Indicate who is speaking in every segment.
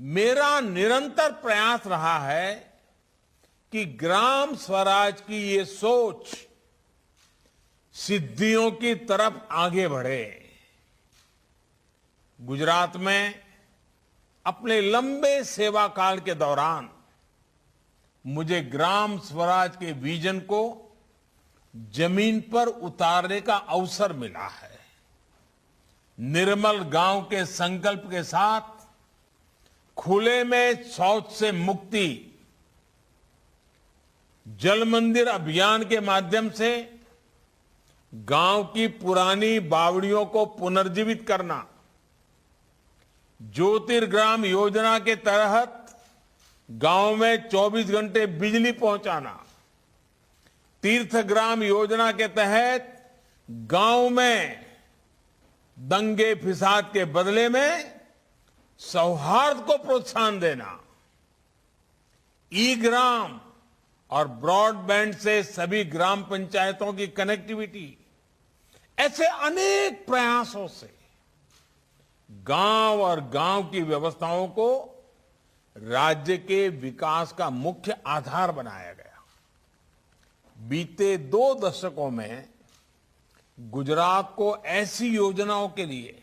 Speaker 1: मेरा निरंतर प्रयास रहा है कि ग्राम स्वराज की ये सोच सिद्धियों की तरफ आगे बढ़े। गुजरात में अपने लंबे सेवा काल के दौरान मुझे ग्राम स्वराज के विजन को जमीन पर उतारने का अवसर मिला है। निर्मल गांव के संकल्प के साथ खुले में शौच से मुक्ति, जल मंदिर अभियान के माध्यम से गांव की पुरानी बावड़ियों को पुनर्जीवित करना, ज्योतिर्ग्राम योजना के तहत गांव में 24 घंटे बिजली पहुंचाना, तीर्थग्राम योजना के तहत गांव में दंगे फिसाद के बदले में सौहार्द को प्रोत्साहन देना, ई ग्राम और ब्रॉडबैंड से सभी ग्राम पंचायतों की कनेक्टिविटी, ऐसे अनेक प्रयासों से गांव और गांव की व्यवस्थाओं को राज्य के विकास का मुख्य आधार बनाया गया। बीते 2 दशकों में गुजरात को ऐसी योजनाओं के लिए,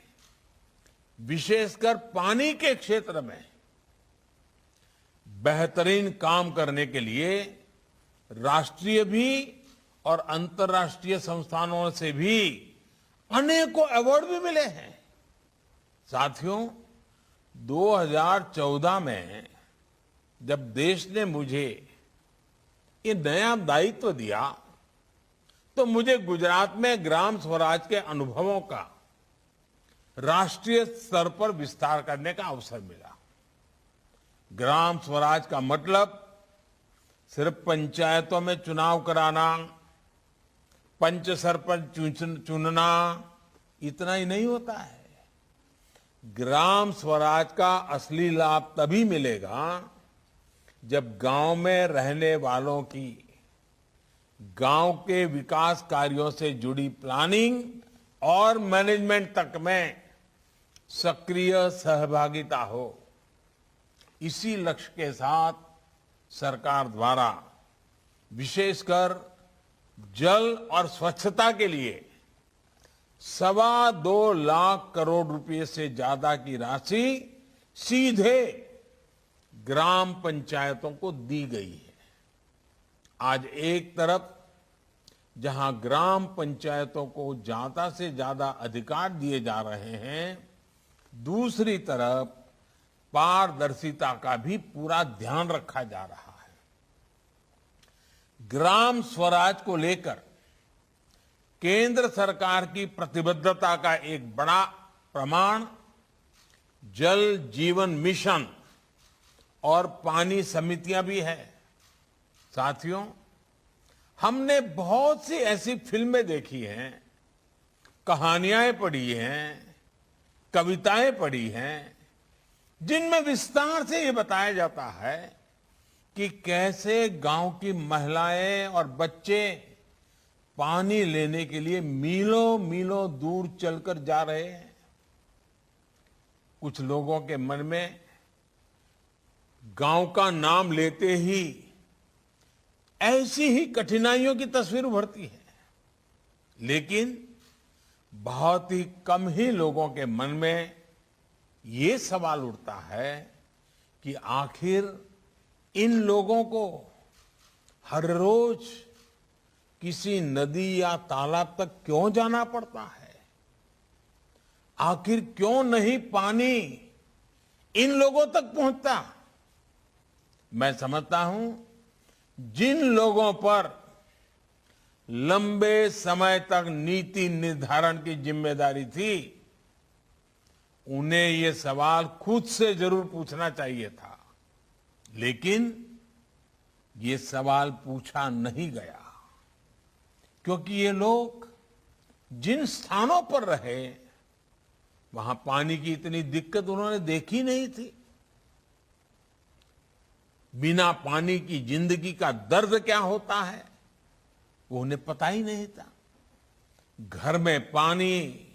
Speaker 1: विशेषकर पानी के क्षेत्र में बेहतरीन काम करने के लिए राष्ट्रीय भी और अंतर्राष्ट्रीय संस्थानों से भी अनेकों अवार्ड भी मिले हैं। साथियों, 2014 में जब देश ने मुझे ये नया दायित्व दिया तो मुझे गुजरात में ग्राम स्वराज के अनुभवों का राष्ट्रीय स्तर पर विस्तार करने का अवसर मिला। ग्राम स्वराज का मतलब सिर्फ पंचायतों में चुनाव कराना, पंच सरपंच चुनना, इतना ही नहीं होता है। ग्राम स्वराज का असली लाभ तभी मिलेगा जब गांव में रहने वालों की गांव के विकास कार्यों से जुड़ी प्लानिंग और मैनेजमेंट तक में सक्रिय सहभागिता हो। इसी लक्ष्य के साथ सरकार द्वारा विशेषकर जल और स्वच्छता के लिए 2.25 लाख करोड़ रुपए से ज्यादा की राशि सीधे ग्राम पंचायतों को दी गई है। आज एक तरफ जहां ग्राम पंचायतों को ज्यादा से ज्यादा अधिकार दिए जा रहे हैं, दूसरी तरफ पारदर्शिता का भी पूरा ध्यान रखा जा रहा है। ग्राम स्वराज को लेकर केंद्र सरकार की प्रतिबद्धता का एक बड़ा प्रमाण जल जीवन मिशन और पानी समितियां भी है। साथियों, हमने बहुत सी ऐसी फिल्में देखी हैं, कहानियां पढ़ी हैं, कविताएं पढ़ी हैं, जिनमें विस्तार से ये बताया जाता है कि कैसे गांव की महिलाएं और बच्चे पानी लेने के लिए मीलों मीलों दूर चलकर जा रहे हैं। कुछ लोगों के मन में गांव का नाम लेते ही ऐसी ही कठिनाइयों की तस्वीर उभरती है, लेकिन बहुत ही कम ही लोगों के मन में ये सवाल उठता है कि आखिर इन लोगों को हर रोज किसी नदी या तालाब तक क्यों जाना पड़ता है? आखिर क्यों नहीं पानी इन लोगों तक पहुंचता? मैं समझता हूं जिन लोगों पर लंबे समय तक नीति निर्धारण की जिम्मेदारी थी, उन्हें ये सवाल खुद से जरूर पूछना चाहिए था, लेकिन ये सवाल पूछा नहीं गया, क्योंकि ये लोग जिन स्थानों पर रहे वहां पानी की इतनी दिक्कत उन्होंने देखी नहीं थी। बिना पानी की जिंदगी का दर्द क्या होता है वो उन्हें पता ही नहीं था। घर में पानी,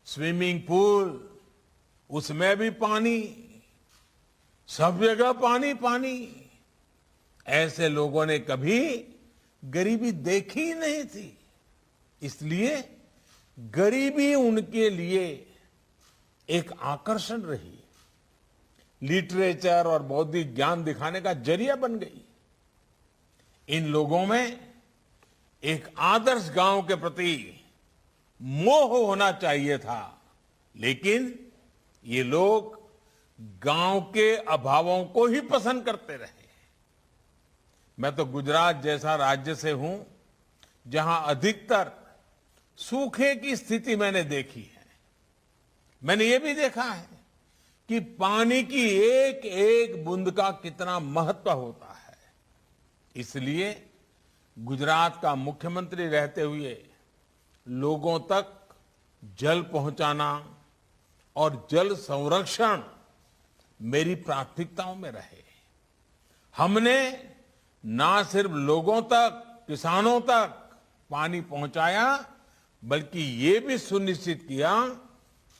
Speaker 1: स्विमिंग पूल, उसमें भी पानी, सब जगह पानी पानी। ऐसे लोगों ने कभी गरीबी देखी ही नहीं थी। इसलिए गरीबी उनके लिए एक आकर्षण रही, लिटरेचर और बौद्धिक ज्ञान दिखाने का जरिया बन गई। इन लोगों में एक आदर्श गांव के प्रति मोह होना चाहिए था, लेकिन ये लोग गांव के अभावों को ही पसंद करते रहे। मैं तो गुजरात जैसा राज्य से हूं, जहां अधिकतर सूखे की स्थिति मैंने देखी है। मैंने ये भी देखा है कि पानी की एक एक बूंद का कितना महत्व होता है। इसलिए गुजरात का मुख्यमंत्री रहते हुए लोगों तक जल पहुंचाना और जल संरक्षण मेरी प्राथमिकताओं में रहे। हमने ना सिर्फ लोगों तक, किसानों तक पानी पहुंचाया, बल्कि ये भी सुनिश्चित किया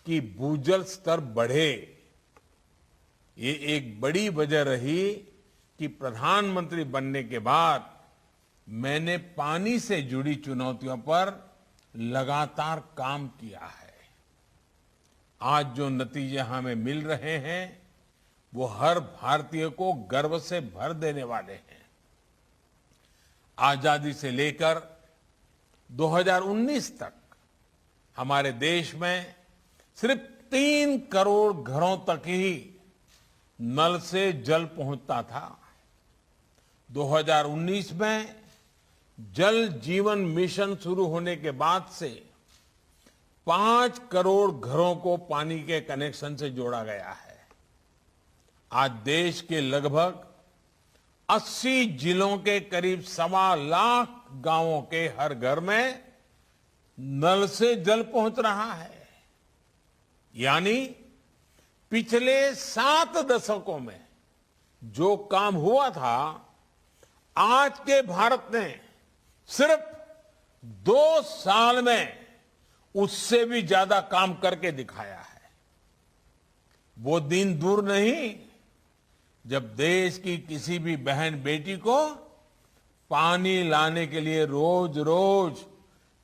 Speaker 1: कि भूजल स्तर बढ़े। ये एक बड़ी वजह रही कि प्रधानमंत्री बनने के बाद मैंने पानी से जुड़ी चुनौतियों पर लगातार काम किया है। आज जो नतीजे हमें मिल रहे हैं वो हर भारतीय को गर्व से भर देने वाले हैं। आजादी से लेकर 2019 तक हमारे देश में सिर्फ 3 करोड़ घरों तक ही नल से जल पहुंचता था। 2019 में जल जीवन मिशन शुरू होने के बाद से 5 करोड़ घरों को पानी के कनेक्शन से जोड़ा गया है। आज देश के लगभग 80 जिलों के करीब 1.25 लाख गांवों के हर घर में नल से जल पहुंच रहा है। यानी पिछले 7 दशकों में जो काम हुआ था, आज के भारत ने सिर्फ 2 साल में उससे भी ज्यादा काम करके दिखाया है। वो दिन दूर नहीं जब देश की किसी भी बहन बेटी को पानी लाने के लिए रोज रोज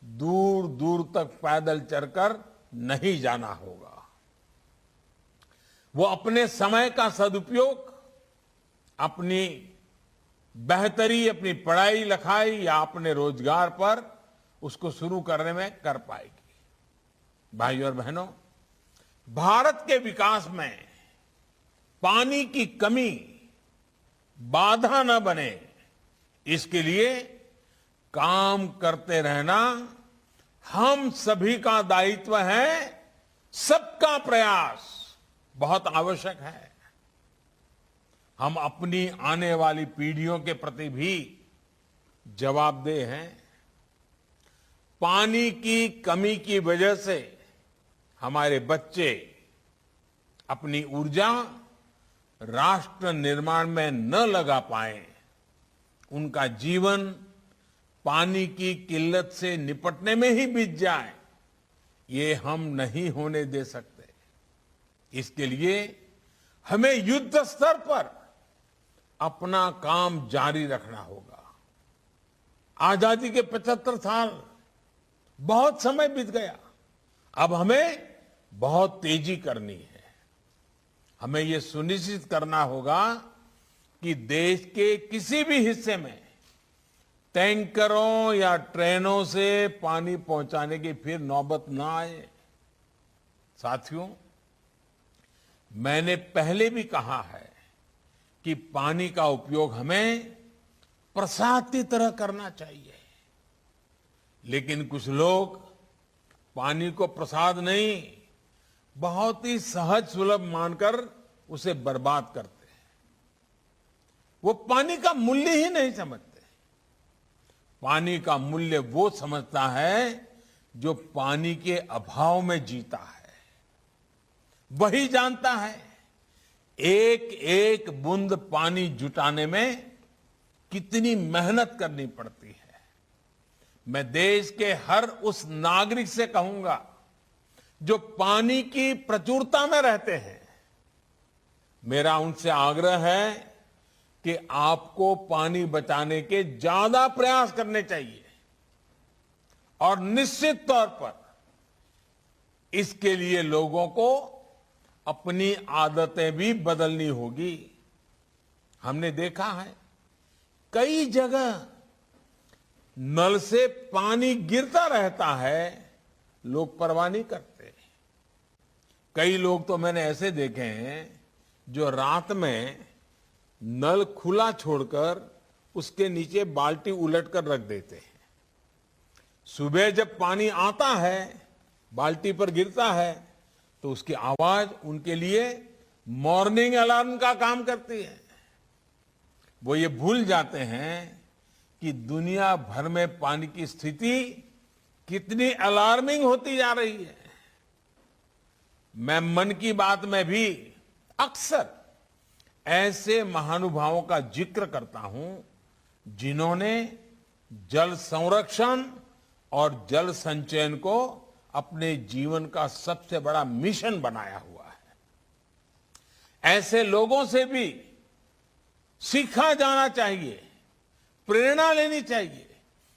Speaker 1: दूर दूर तक पैदल चलकर नहीं जाना होगा। वो अपने समय का सदुपयोग अपनी बेहतरी, अपनी पढ़ाई लिखाई या अपने रोजगार पर उसको शुरू करने में कर पाएगी। भाइयों और बहनों, भारत के विकास में पानी की कमी बाधा न बने, इसके लिए काम करते रहना हम सभी का दायित्व है। सबका प्रयास बहुत आवश्यक है। हम अपनी आने वाली पीढ़ियों के प्रति भी जवाबदेह हैं। पानी की कमी की वजह से हमारे बच्चे अपनी ऊर्जा राष्ट्र निर्माण में न लगा पाए, उनका जीवन पानी की किल्लत से निपटने में ही बीत जाए, ये हम नहीं होने दे सकते। इसके लिए हमें युद्ध स्तर पर अपना काम जारी रखना होगा। आजादी के 75 साल बहुत समय बीत गया। अब हमें बहुत तेजी करनी है। हमें यह सुनिश्चित करना होगा कि देश के किसी भी हिस्से में टैंकरों या ट्रेनों से पानी पहुंचाने की फिर नौबत ना आए। साथियों, मैंने पहले भी कहा है कि पानी का उपयोग हमें प्रसाद की तरह करना चाहिए, लेकिन कुछ लोग पानी को प्रसाद नहीं, बहुत ही सहज सुलभ मानकर उसे बर्बाद करते हैं। वो पानी का मूल्य ही नहीं समझते। पानी का मूल्य वो समझता है जो पानी के अभाव में जीता है। वही जानता है एक एक बूंद पानी जुटाने में कितनी मेहनत करनी पड़ती है। मैं देश के हर उस नागरिक से कहूंगा जो पानी की प्रचुरता में रहते हैं, मेरा उनसे आग्रह है कि आपको पानी बचाने के ज्यादा प्रयास करने चाहिए और निश्चित तौर पर इसके लिए लोगों को अपनी आदतें भी बदलनी होगी। हमने देखा है कई जगह नल से पानी गिरता रहता है, लोग परवाह नहीं करते। कई लोग तो मैंने ऐसे देखे हैं जो रात में नल खुला छोड़कर उसके नीचे बाल्टी उलट कर रख देते हैं। सुबह जब पानी आता है, बाल्टी पर गिरता है, तो उसकी आवाज उनके लिए मॉर्निंग अलार्म का काम करती है। वो ये भूल जाते हैं कि दुनिया भर में पानी की स्थिति कितनी अलार्मिंग होती जा रही है। मैं मन की बात में भी अक्सर ऐसे महानुभावों का जिक्र करता हूं जिन्होंने जल संरक्षण और जल संचयन को अपने जीवन का सबसे बड़ा मिशन बनाया हुआ है। ऐसे लोगों से भी सीखा जाना चाहिए, प्रेरणा लेनी चाहिए।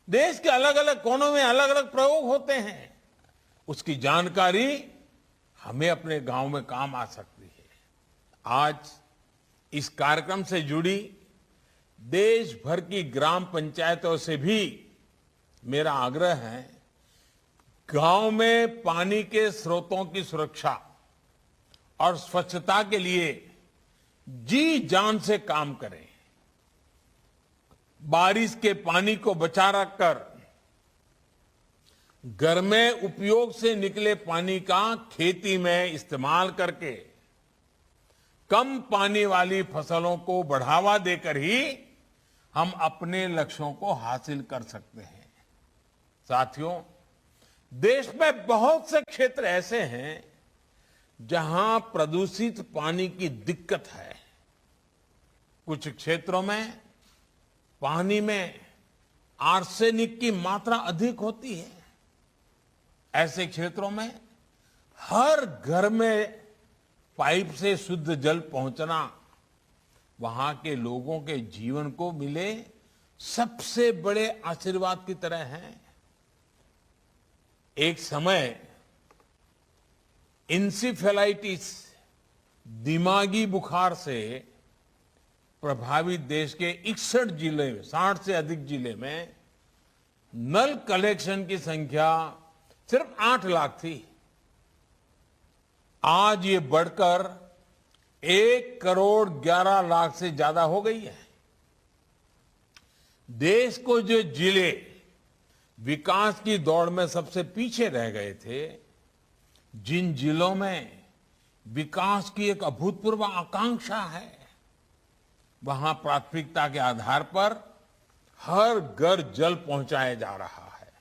Speaker 1: देश के अलग अलग कोनों में अलग अलग प्रयोग होते हैं, उसकी जानकारी हमें अपने गांव में काम आ सकती है। आज इस कार्यक्रम से जुड़ी देश भर की ग्राम पंचायतों से भी मेरा आग्रह है, गांव में पानी के स्रोतों की सुरक्षा और स्वच्छता के लिए जी जान से काम करें। बारिश के पानी को बचा रखकर घर में उपयोग से निकले पानी का खेती में इस्तेमाल करके कम पानी वाली फसलों को बढ़ावा देकर ही हम अपने लक्ष्यों को हासिल कर सकते हैं। साथियों, देश में बहुत से क्षेत्र ऐसे हैं जहां प्रदूषित पानी की दिक्कत है। कुछ क्षेत्रों में पानी में आर्सेनिक की मात्रा अधिक होती है। ऐसे क्षेत्रों में हर घर में पाइप से शुद्ध जल पहुंचना वहां के लोगों के जीवन को मिले सबसे बड़े आशीर्वाद की तरह है। एक समय इंसेफेलाइटिस, दिमागी बुखार से प्रभावित देश के 61 जिले में, 60 से अधिक जिले में नल कलेक्शन की संख्या सिर्फ 8 लाख थी। आज ये बढ़कर 1 करोड़ 11 लाख से ज्यादा हो गई है। देश को जो जिले विकास की दौड़ में सबसे पीछे रह गए थे, जिन जिलों में विकास की एक अभूतपूर्व आकांक्षा है, वहां प्राथमिकता के आधार पर हर घर जल पहुंचाया जा रहा है।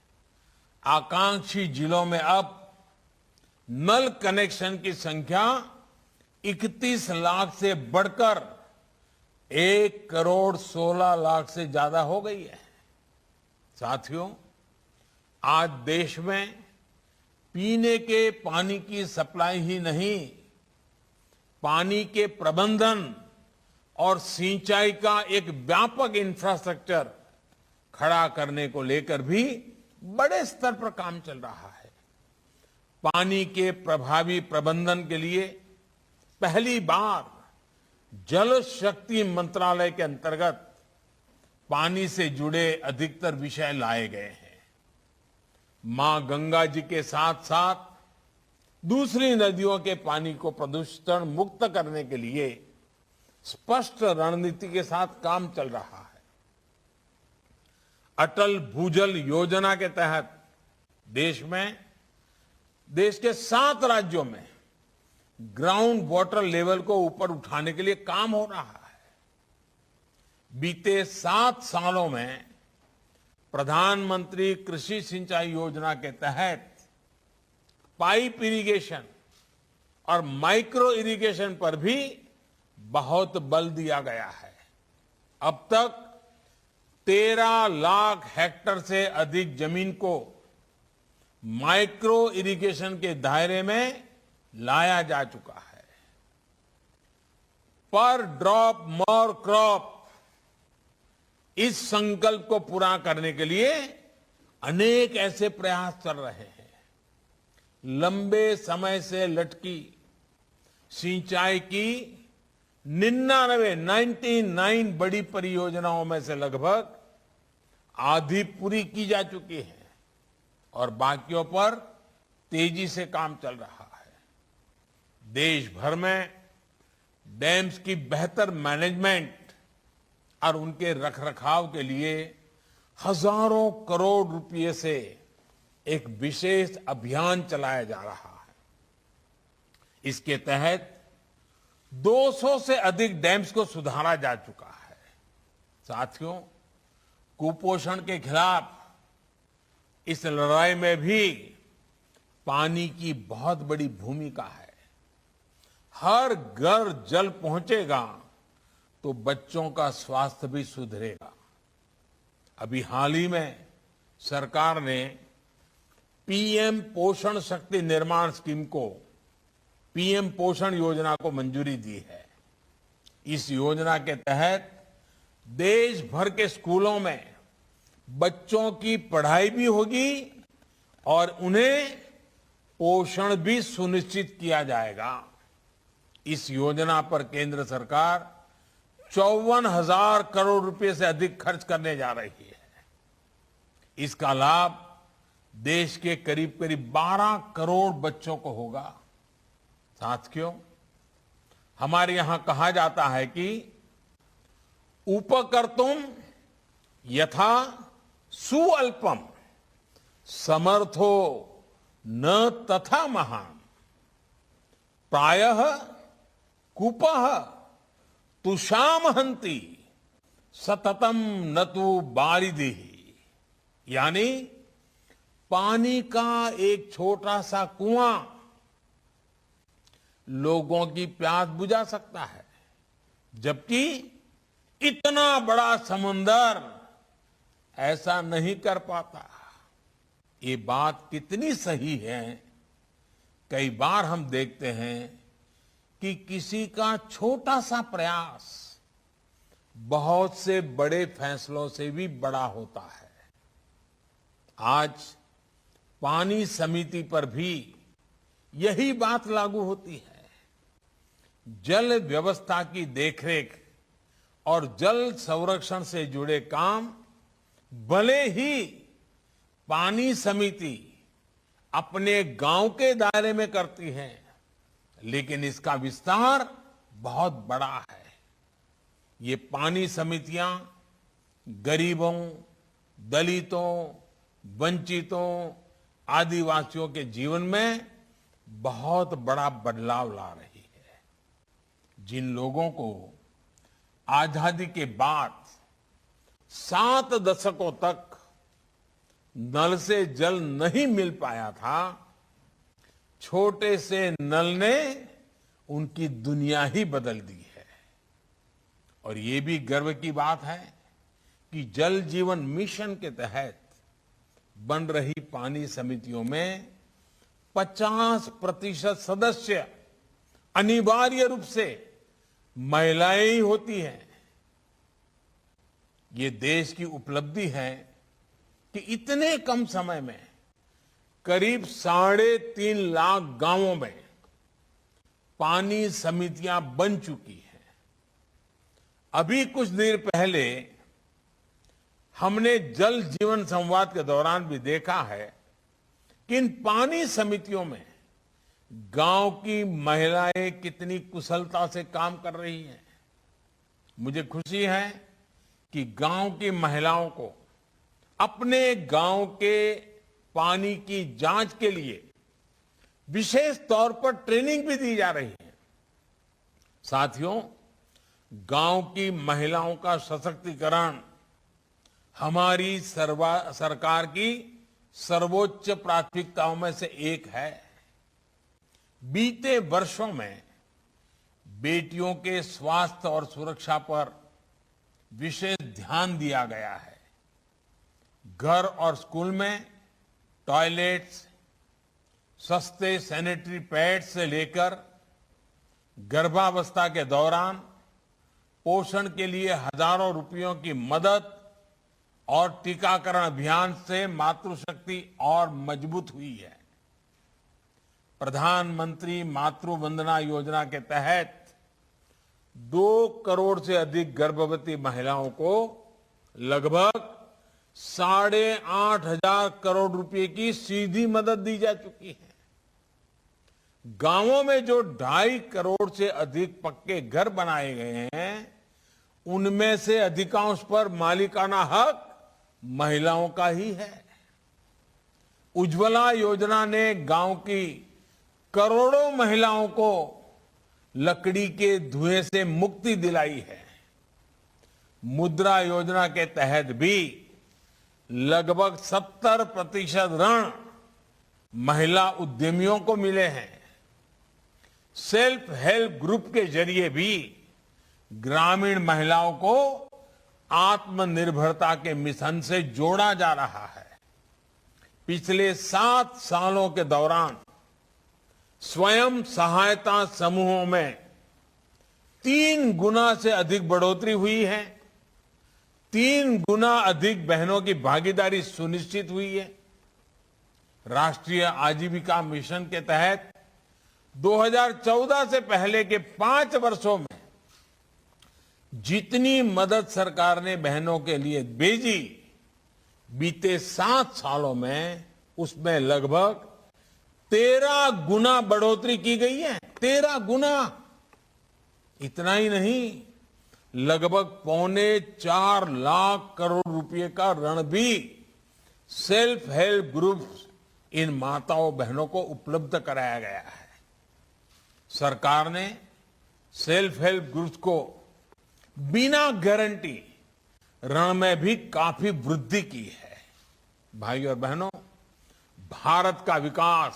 Speaker 1: आकांक्षी जिलों में अब नल कनेक्शन की संख्या 31 लाख से बढ़कर 1 करोड़ 16 लाख से ज्यादा हो गई है। साथियों, आज देश में पीने के पानी की सप्लाई ही नहीं, पानी के प्रबंधन और सिंचाई का एक व्यापक इंफ्रास्ट्रक्चर खड़ा करने को लेकर भी बड़े स्तर पर काम चल रहा है। पानी के प्रभावी प्रबंधन के लिए पहली बार जल शक्ति मंत्रालय के अंतर्गत पानी से जुड़े अधिकतर विषय लाए गए हैं। मां गंगा जी के साथ साथ दूसरी नदियों के पानी को प्रदूषण मुक्त करने के लिए स्पष्ट रणनीति के साथ काम चल रहा है। अटल भूजल योजना के तहत देश के 7 राज्यों में ग्राउंड वाटर लेवल को ऊपर उठाने के लिए काम हो रहा है। बीते 7 सालों में प्रधानमंत्री कृषि सिंचाई योजना के तहत पाइप इरिगेशन और माइक्रो इरिगेशन पर भी बहुत बल दिया गया है। अब तक 13 लाख हेक्टेयर से अधिक जमीन को माइक्रो इरिगेशन के दायरे में लाया जा चुका है। पर ड्रॉप मोर क्रॉप, इस संकल्प को पूरा करने के लिए अनेक ऐसे प्रयास चल रहे हैं। लंबे समय से लटकी सिंचाई की 99 बड़ी परियोजनाओं में से लगभग आधी पूरी की जा चुकी है और बाकियों पर तेजी से काम चल रहा है। देश भर में डैम्स की बेहतर मैनेजमेंट और उनके रखरखाव के लिए हजारों करोड़ रुपए से एक विशेष अभियान चलाया जा रहा है। इसके तहत 200 से अधिक डैम्स को सुधारा जा चुका है। साथियों, कुपोषण के खिलाफ इस लड़ाई में भी पानी की बहुत बड़ी भूमिका है। हर घर जल पहुंचेगा तो बच्चों का स्वास्थ्य भी सुधरेगा। अभी हाल ही में सरकार ने पीएम पोषण शक्ति निर्माण स्कीम को, पीएम पोषण योजना को मंजूरी दी है। इस योजना के तहत देश भर के स्कूलों में बच्चों की पढ़ाई भी होगी और उन्हें पोषण भी सुनिश्चित किया जाएगा। इस योजना पर केंद्र सरकार 54,000 करोड़ रुपए से अधिक खर्च करने जा रही है। इसका लाभ देश के करीब करीब 12 करोड़ बच्चों को होगा। साथियों, हमारे यहां कहा जाता है कि उपकर्तुम यथा सुअल्पम समर्थो न तथा महान, प्रायः कूपः तुषाम हंति सततम न तु बारिधि। यानी पानी का एक छोटा सा कुआं लोगों की प्यास बुझा सकता है, जबकि इतना बड़ा समुंदर ऐसा नहीं कर पाता। ये बात कितनी सही है। कई बार हम देखते हैं कि किसी का छोटा सा प्रयास बहुत से बड़े फैसलों से भी बड़ा होता है। आज पानी समिति पर भी यही बात लागू होती है। जल व्यवस्था की देखरेख और जल संरक्षण से जुड़े काम भले ही पानी समिति अपने गांव के दायरे में करती है, लेकिन इसका विस्तार बहुत बड़ा है। ये पानी समितियां गरीबों, दलितों, वंचितों, आदिवासियों के जीवन में बहुत बड़ा बदलाव ला रही है। जिन लोगों को आजादी के बाद 7 दशकों तक नल से जल नहीं मिल पाया था, छोटे से नल ने उनकी दुनिया ही बदल दी है। और ये भी गर्व की बात है कि जल जीवन मिशन के तहत बन रही पानी समितियों में 50% सदस्य अनिवार्य रूप से महिलाएं ही होती हैं। ये देश की उपलब्धि है कि इतने कम समय में करीब 3.5 लाख गांवों में पानी समितियां बन चुकी हैं। अभी कुछ देर पहले हमने जल जीवन संवाद के दौरान भी देखा है कि इन पानी समितियों में गांव की महिलाएं कितनी कुशलता से काम कर रही हैं। मुझे खुशी है कि गांव की महिलाओं को अपने गांव के पानी की जांच के लिए विशेष तौर पर ट्रेनिंग भी दी जा रही है। साथियों, गांव की महिलाओं का सशक्तिकरण हमारी सरकार की सर्वोच्च प्राथमिकताओं में से एक है। बीते वर्षों में बेटियों के स्वास्थ्य और सुरक्षा पर विशेष ध्यान दिया गया है। घर और स्कूल में टॉयलेट्स, सस्ते सैनिटरी पैड्स से लेकर गर्भावस्था के दौरान पोषण के लिए हजारों रुपयों की मदद और टीकाकरण अभियान से मातृशक्ति और मजबूत हुई है। प्रधानमंत्री मातृ वंदना योजना के तहत 2 करोड़ से अधिक गर्भवती महिलाओं को लगभग 8,500 करोड़ रुपए की सीधी मदद दी जा चुकी है। गांवों में जो 2.5 करोड़ से अधिक पक्के घर बनाए गए हैं, उनमें से अधिकांश पर मालिकाना हक महिलाओं का ही है। उज्ज्वला योजना ने गांव की करोड़ों महिलाओं को लकड़ी के धुएं से मुक्ति दिलाई है। मुद्रा योजना के तहत भी लगभग 70% ऋण महिला उद्यमियों को मिले हैं। सेल्फ हेल्प ग्रुप के जरिए भी ग्रामीण महिलाओं को आत्मनिर्भरता के मिशन से जोड़ा जा रहा है। पिछले 7 सालों के दौरान स्वयं सहायता समूहों में 3 गुना से अधिक बढ़ोतरी हुई है। 3 गुना अधिक बहनों की भागीदारी सुनिश्चित हुई है। राष्ट्रीय आजीविका मिशन के तहत 2014 से पहले के 5 वर्षों में जितनी मदद सरकार ने बहनों के लिए भेजी, बीते 7 सालों में उसमें लगभग 13 गुना बढ़ोतरी की गई है। 13 गुना। इतना ही नहीं, लगभग 3.25 लाख करोड़ रुपए का ऋण भी सेल्फ हेल्प ग्रुप्स इन माताओं बहनों को उपलब्ध कराया गया है। सरकार ने सेल्फ हेल्प ग्रुप्स को बिना गारंटी ऋण में भी काफी वृद्धि की है। भाई और बहनों, भारत का विकास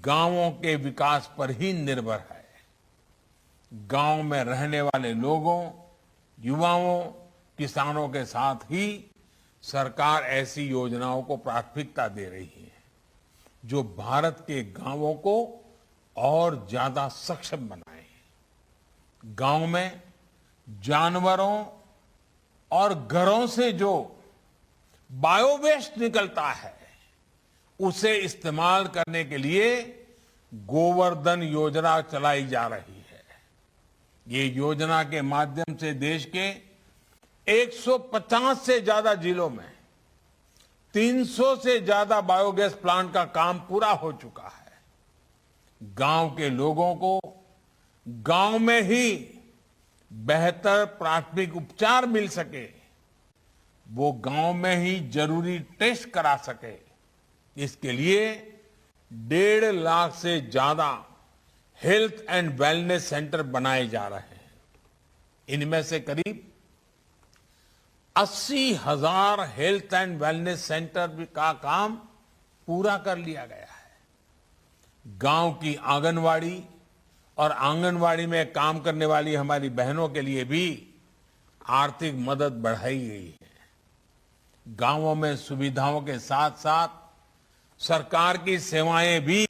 Speaker 1: गांवों के विकास पर ही निर्भर है। गांव में रहने वाले लोगों, युवाओं, किसानों के साथ ही सरकार ऐसी योजनाओं को प्राथमिकता दे रही है जो भारत के गांवों को और ज्यादा सक्षम बनाए। गांव में जानवरों और घरों से जो बायोवेस्ट निकलता है, उसे इस्तेमाल करने के लिए गोवर्धन योजना चलाई जा रही है। ये योजना के माध्यम से देश के 150 से ज्यादा जिलों में 300 से ज्यादा बायोगैस प्लांट का काम पूरा हो चुका है। गांव के लोगों को गांव में ही बेहतर प्राथमिक उपचार मिल सके, वो गांव में ही जरूरी टेस्ट करा सके, इसके लिए 1.5 लाख से ज्यादा हेल्थ एंड वेलनेस सेंटर बनाए जा रहे हैं। इनमें से करीब 80,000 हेल्थ एंड वेलनेस सेंटर का काम पूरा कर लिया गया है। गांव की आंगनवाड़ी और आंगनवाड़ी में काम करने वाली हमारी बहनों के लिए भी आर्थिक मदद बढ़ाई गई है। गांवों में सुविधाओं के साथ साथ सरकार की सेवाएं भी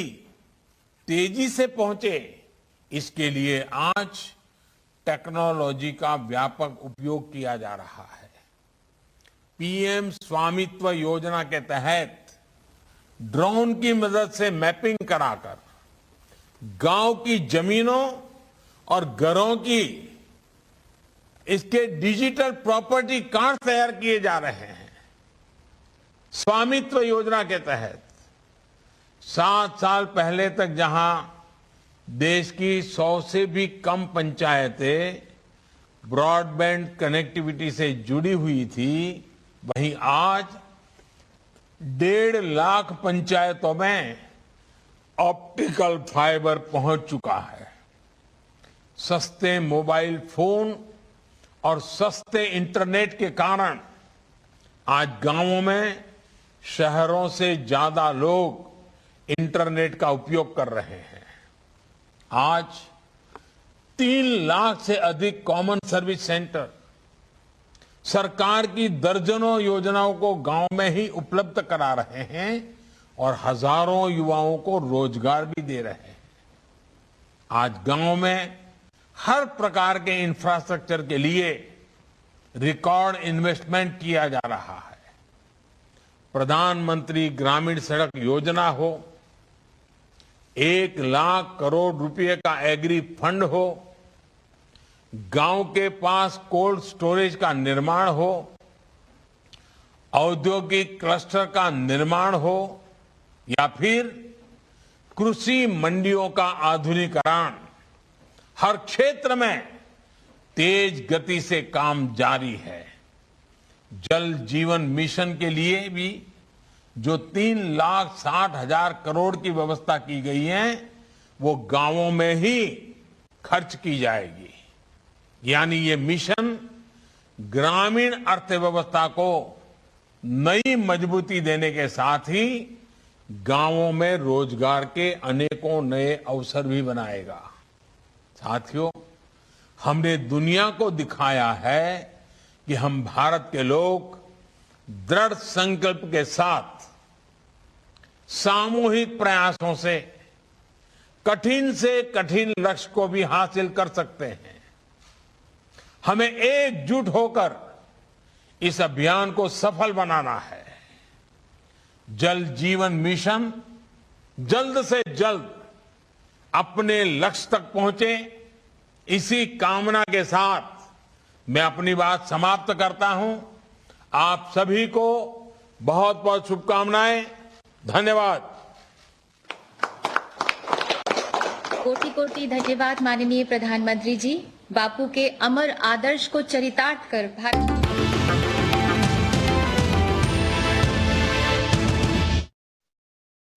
Speaker 1: तेजी से पहुंचे, इसके लिए आज टेक्नोलॉजी का व्यापक उपयोग किया जा रहा है। पीएम स्वामित्व योजना के तहत ड्रोन की मदद से मैपिंग कराकर गांव की जमीनों और घरों की इसके डिजिटल प्रॉपर्टी कार्ड तैयार किए जा रहे हैं। स्वामित्व योजना के तहत 7 साल पहले तक जहां देश की 100 से भी कम पंचायतें ब्रॉडबैंड कनेक्टिविटी से जुड़ी हुई थी, वहीं आज 1.5 लाख पंचायतों में ऑप्टिकल फाइबर पहुंच चुका है। सस्ते मोबाइल फोन और सस्ते इंटरनेट के कारण आज गांवों में शहरों से ज्यादा लोग इंटरनेट का उपयोग कर रहे हैं। आज 3 लाख से अधिक कॉमन सर्विस सेंटर सरकार की दर्जनों योजनाओं को गांव में ही उपलब्ध करा रहे हैं और हजारों युवाओं को रोजगार भी दे रहे हैं। आज गांव में हर प्रकार के इंफ्रास्ट्रक्चर के लिए रिकॉर्ड इन्वेस्टमेंट किया जा रहा है। प्रधानमंत्री ग्रामीण सड़क योजना हो, 1 लाख करोड़ रुपए का एग्री फंड हो, गांव के पास कोल्ड स्टोरेज का निर्माण हो, औद्योगिक क्लस्टर का निर्माण हो, या फिर कृषि मंडियों का आधुनिकीकरण, हर क्षेत्र में तेज गति से काम जारी है। जल जीवन मिशन के लिए भी जो 3,60,000 करोड़ की व्यवस्था की गई है, वो गांवों में ही खर्च की जाएगी। यानी ये मिशन ग्रामीण अर्थव्यवस्था को नई मजबूती देने के साथ ही गांवों में रोजगार के अनेकों नए अवसर भी बनाएगा। साथियों, हमने दुनिया को दिखाया है कि हम भारत के लोग दृढ़ संकल्प के साथ सामूहिक प्रयासों से कठिन लक्ष्य को भी हासिल कर सकते हैं। हमें एकजुट होकर इस अभियान को सफल बनाना है। जल जीवन मिशन जल्द से जल्द अपने लक्ष्य तक पहुंचे, इसी कामना के साथ मैं अपनी बात समाप्त करता हूं। आप सभी को बहुत बहुत शुभकामनाएं। धन्यवाद।
Speaker 2: कोटि कोटि धन्यवाद माननीय प्रधानमंत्री जी। बापू के अमर आदर्श को चरितार्थ कर भारत